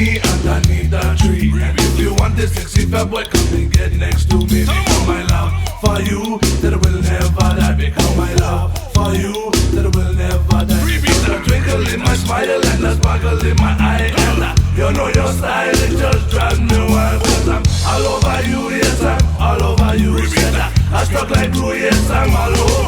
me underneath the tree. And if you want this sexy fat boy, come and get next to me. Because my love for you that will never die. Because my love for you that will never die. The twinkle in my smile and the sparkle in my eye. And you know your style, it just drives me wild. Cause I'm all over you, yes I'm all over you. Said I stuck like glue, yes I'm all over